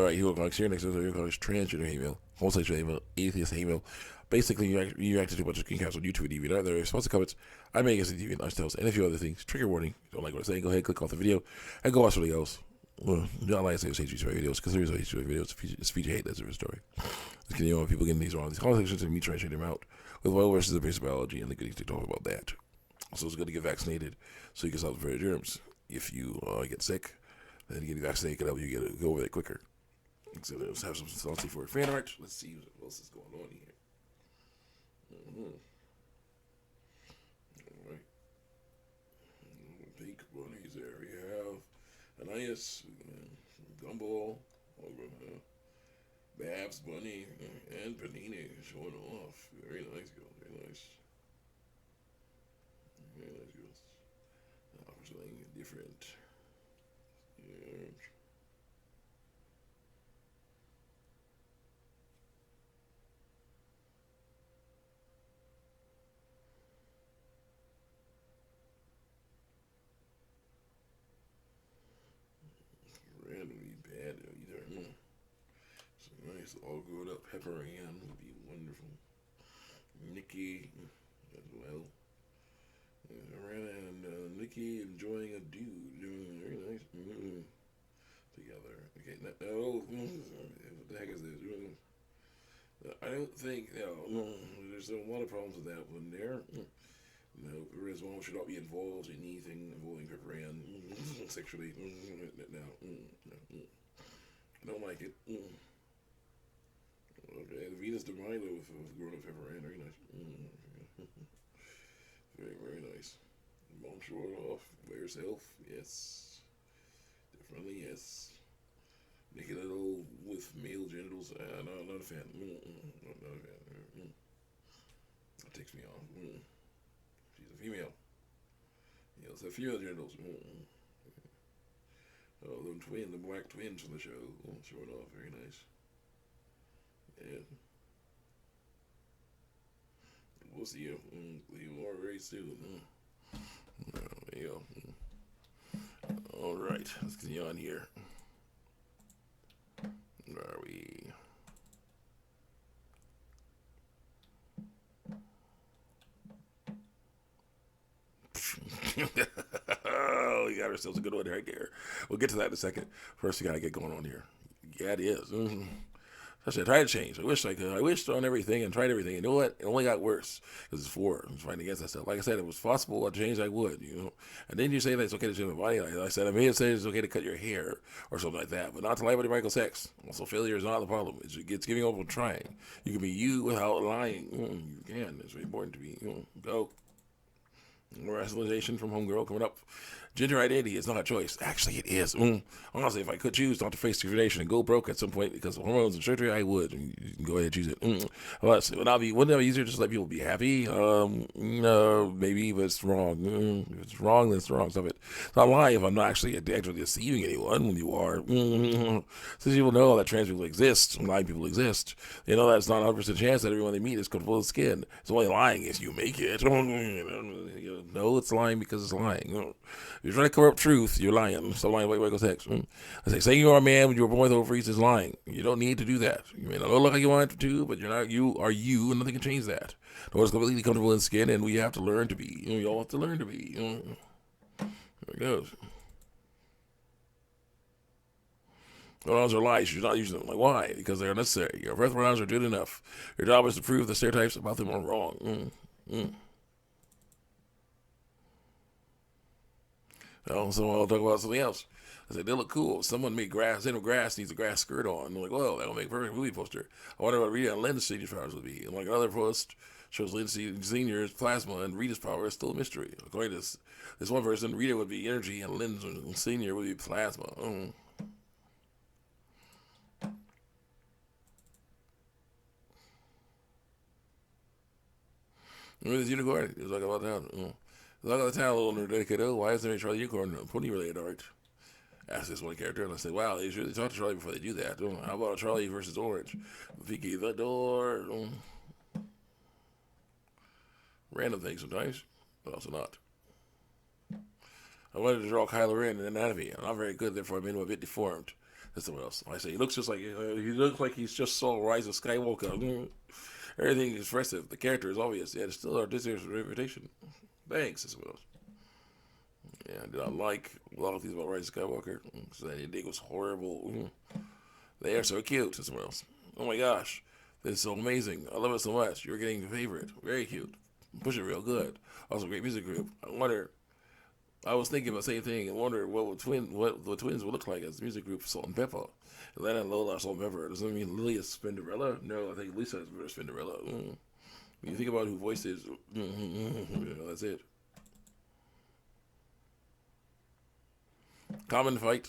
Right, he will like here next to you call transgender hate mail, homosexual hate mail, atheist hate mail. Basically, you reacted to a bunch of screencaps on YouTube and DeviantArt. There are responsive comments I make against the DeviantArt styles and a few other things. Trigger warning. Don't like what I'm saying? Go ahead, click off the video, and go watch something else. Well, not like I say hate speech videos because there is hate speech videos. It's speech hate. That's a different story. People getting these wrong. These conversations and me trying to change them out with well versus the basic biology and the good to talk about that. So it's good to get vaccinated so you can stop the very germs. If you get sick, then getting vaccinated can help you go over it quicker. So let's have some salty for fan art. Let's see what else is going on here. All right. Pink bunnies there. We have Ananias, Gumball, Babs, Bunny, and Panini showing off. Very nice, girl. Very nice. Very nice, girls. Something different. Yeah. Randomly bad either. So nice, all grown up Pepper Ann would be wonderful. Nikki as well. And Nikki enjoying a dude. Very nice. Together. Okay, what the heck is this? I don't think, there's a lot of problems with that one there. No, whereas one should not be involved in anything involving Pepper Ann sexually. No, I don't like it. Okay, Venus de Milo with grown up Pepper Ann. Very nice. Very, very nice. Mom short off by herself. Yes. Definitely yes. Naked Little with male genitals. No, not a fan. Not a fan. That takes me off. She's a female. Yeah, it's a female genitals. Oh, the black twins from the show. Showing off. Very nice. Yeah. We'll see you more very soon. There you go. All right, let's continue on here. Where are we? Oh, we got ourselves a good one right there. We'll get to that in a second. First, we gotta get going on here. Yeah, it is. I said, try to change. I wish I could. I wished on everything and tried everything. And you know what? It only got worse because it's war. I'm fighting against that stuff. Like I said, if it was possible to change, I would, And then you say that it's okay to change the body. Like I said, I may have said it's okay to cut your hair or something like that, but not to lie about your Michael sex. Also, failure is not the problem. It's giving up on trying. You can be you without lying. You can. It's very important to be. Go. Rationalization from Homegirl coming up. Gender identity is not a choice. Actually, it is. Honestly, if I could choose not to face discrimination and go broke at some point because of hormones and surgery, I would. You can go ahead and choose it. Wouldn't that be easier just to let people be happy? No, maybe, but it's wrong. If it's wrong, then it's wrong. Stop it. It's not lying if I'm not actually deceiving anyone when you are. Since people know that trans people exist, and lying people exist, they know that it's not a 100% chance that everyone they meet is comfortable with skin. It's only lying if you make it. No, it's lying because it's lying. If you're trying to cover up truth, you're lying. Stop lying about your sex. I say, saying you are a man when you were born with ovaries is lying. You don't need to do that. You may not look like you want to, but you're not. You are you, and nothing can change that. No one's completely comfortable in skin, and we have to learn to be. We all have to learn to be. There it goes. Pronouns are lies. You're not using them. Like, why? Because they're necessary. Your breath pronouns are good enough. Your job is to prove the stereotypes about them are wrong. So I'll talk about something else. I said, they look cool. Someone made grass. Grass needs a grass skirt on. I'm like, well, that'll make a perfect movie poster. I wonder what Rita and Lynn's Senior's powers would be. And like another post shows Lynn Senior's plasma and Rita's power is still a mystery. According to this one person, Rita would be energy and Lynn Senior would be plasma. Remember this unicorn? He was like about town. Look at the town, little nerd dedicated. Oh, why isn't there a Charlie Unicorn pony related art? Asked this one character, and I said, wow, they should talk to Charlie before they do that. How about Charlie versus Orange? Vicky the door. Random things sometimes, but also not. I wanted to draw Kylo Ren in anatomy. I'm not very good, therefore I made him a bit deformed. That's someone else. I say he looks just like he looks like he's just saw Rise of Skywalker. Everything is expressive. The character is obvious. Yet it still our deserves reputation. Thanks. That's someone else. Yeah, I did not like a lot of things about Rise of Skywalker. So that ending was horrible. They are so cute. That's someone else. Oh my gosh, this is so amazing. I love it so much. You're getting the favorite. Very cute. Push it real good. Also, great music group. I was thinking about the same thing and wondered what the twins would look like as the music group Salt and Pepper. Atlanta and Lola are Salt and Pepper. Does that mean Lily is Spinderella? No, I think Lisa is Spinderella. When you think about who voices, that's it. Common fight.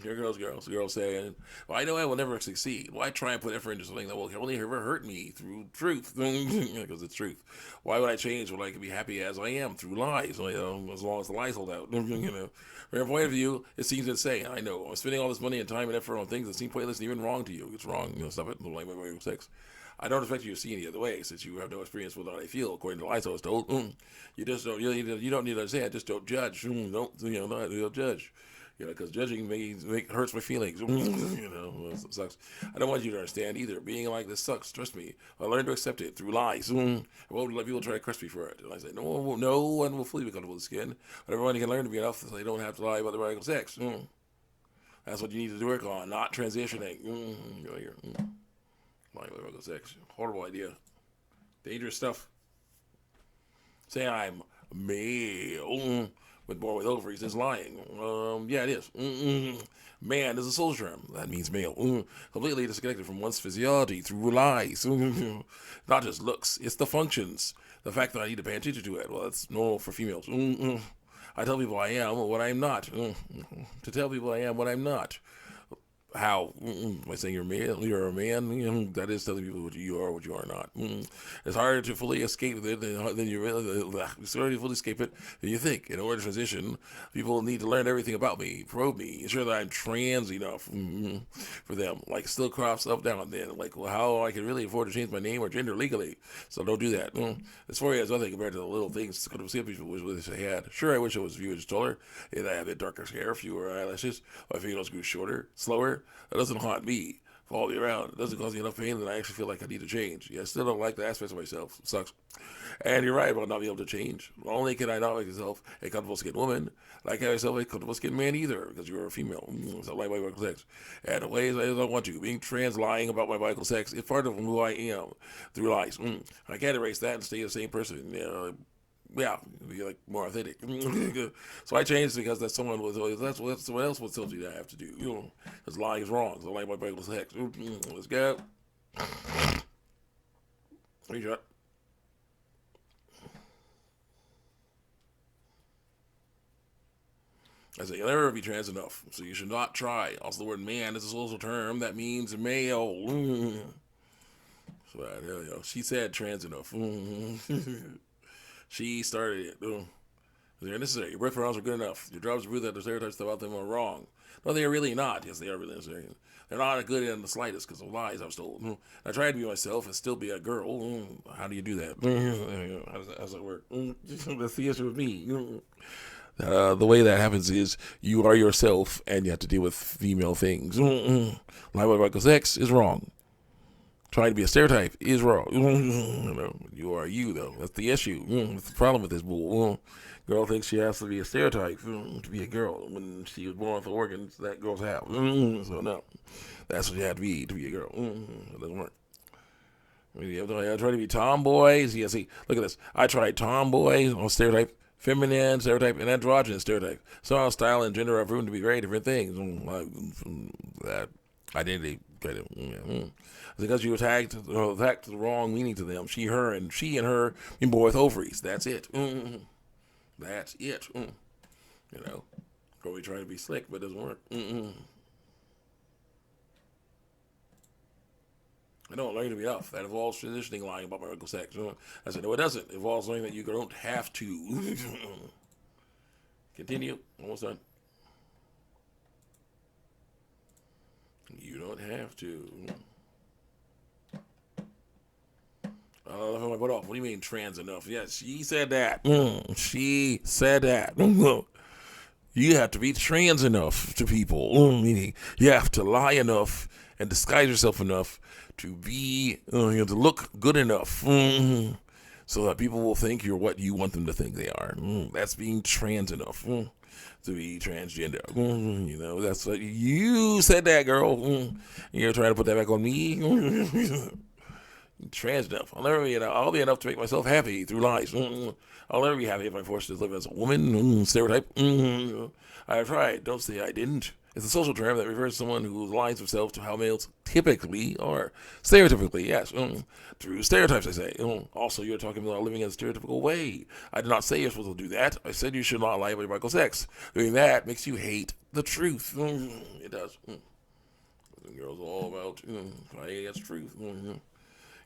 Here goes girls saying, well, I know I will never succeed. Why try and put effort into something that will only ever hurt me through truth? Because it's truth. Why would I change when I can be happy as I am through lies? As long as the lies hold out. From your point of view, it seems insane. I know. I'm spending all this money and time and effort on things that seem pointless and even wrong to you. It's wrong. Stop it. Don't like my way of sex. I don't expect you to see any other way, since you have no experience with how I feel. According to lies I was told, you just don't. You don't need to understand. Just don't judge. Don't judge. Because judging hurts my feelings. It sucks. I don't want you to understand either. Being like this sucks. Trust me. I learned to accept it through lies. I won't let people try to crush me for it. And I say, no one will fully be comfortable with the skin. But everyone can learn to be enough so they don't have to lie about their radical sex. That's what you need to work on, not transitioning. Lying about radical sex. Horrible idea. Dangerous stuff. Say I'm male. Born with ovaries is lying. Yeah, it is. Man is a social term. That means male. Completely disconnected from one's physiology through lies. Not just looks. It's the functions. The fact that I need to pay attention to it. Well, that's normal for females. I tell people I am what I'm not. To tell people I am what I'm not. How? By saying you're a man, that is telling people what you are not. It's harder to fully escape it than you really. It's harder to fully escape it than you think. In order to transition, people need to learn everything about me, probe me, ensure that I'm trans enough for them. Like still crop stuff down and then. Like how I can really afford to change my name or gender legally. So don't do that. As far as nothing compared to the little things could have seen people wish they had. Sure, I wish I was a few inches taller. And I had a bit darker hair, fewer eyelashes. My fingernails grew shorter, slower. That doesn't haunt me. Follow me around. It doesn't cause me enough pain that I actually feel like I need to change. Yeah, I still don't like the aspects of myself. It sucks. And you're right about not being able to change. Not only can I not make myself a comfortable skin woman, I can't make myself a comfortable skin man either, because you're a female. So I like my biological sex. And the ways I don't want to. Being trans, lying about my biological sex is part of who I am through lies. I can't erase that and stay the same person. Yeah, be like more authentic. So I changed because that's what someone else would tell you that I have to do. Because lying is wrong. So I like my biblical sex. Let's go. Shot. I say you'll never be trans enough, so you should not try. Also, the word "man" is a social term that means male. So she said trans enough. She started it. They're necessary. Your birth pronouns are good enough. Your jobs to prove that the stereotypes about them are wrong. No, they are really not. Yes, they are really necessary. They're not good in the slightest because of lies I was told. I tried to be myself and still be a girl. How do you do that? How does that work? That's the issue with me. The way that happens is you are yourself and you have to deal with female things. Lying about Michael sex is wrong. Trying to be a stereotype is wrong. You are you, though. That's the issue. That's the problem with this bull. Girl thinks she has to be a stereotype to be a girl. When she was born with the organs that girls have. So, no. That's what you have to be a girl. It doesn't work. I try to be tomboys. Yeah, see, look at this. I tried tomboy on stereotype, feminine stereotype, and androgynous stereotype. So style and gender are proven to be very different things. That identity kind of. Because you attacked the wrong meaning to them. She and her mean boy with ovaries. That's it. That's it. Probably trying to be slick, but it doesn't work. I don't learn to be enough. That involves transitioning, lying about my medical sex. I said, no, it doesn't. It involves learning that you don't have to. Continue. Almost done. You don't have to. My butt off. What do you mean trans enough? Yes, she said that. She said that. You have to be trans enough to people, meaning you have to lie enough and disguise yourself enough to be, to look good enough, so that people will think you're what you want them to think they are. That's being trans enough. To be transgender. That's what you said that, girl. You're trying to put that back on me. Trans enough. I'll be enough to make myself happy through lies. I'll never be happy if I'm forced to live as a woman. Stereotype. I tried. Don't say I didn't. It's a social term that refers to someone who aligns himself to how males typically are. Stereotypically, yes. Through stereotypes, I say. Also, you're talking about living in a stereotypical way. I did not say you're supposed to do that. I said you should not lie about your biological sex. Doing that makes you hate the truth. It does. Girls are all about fighting against truth.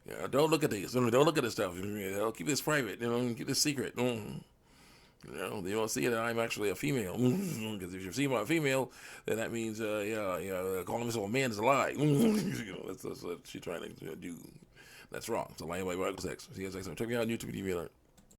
Yeah, don't look at these. Don't look at this stuff. Keep this private. Keep this secret. They don't see that I'm actually a female. Because if you see my female, then that means, calling myself a man is a lie. That's what she's trying to do. That's wrong. It's a lie about biological sex. See you guys next time. Check me out on YouTube TV.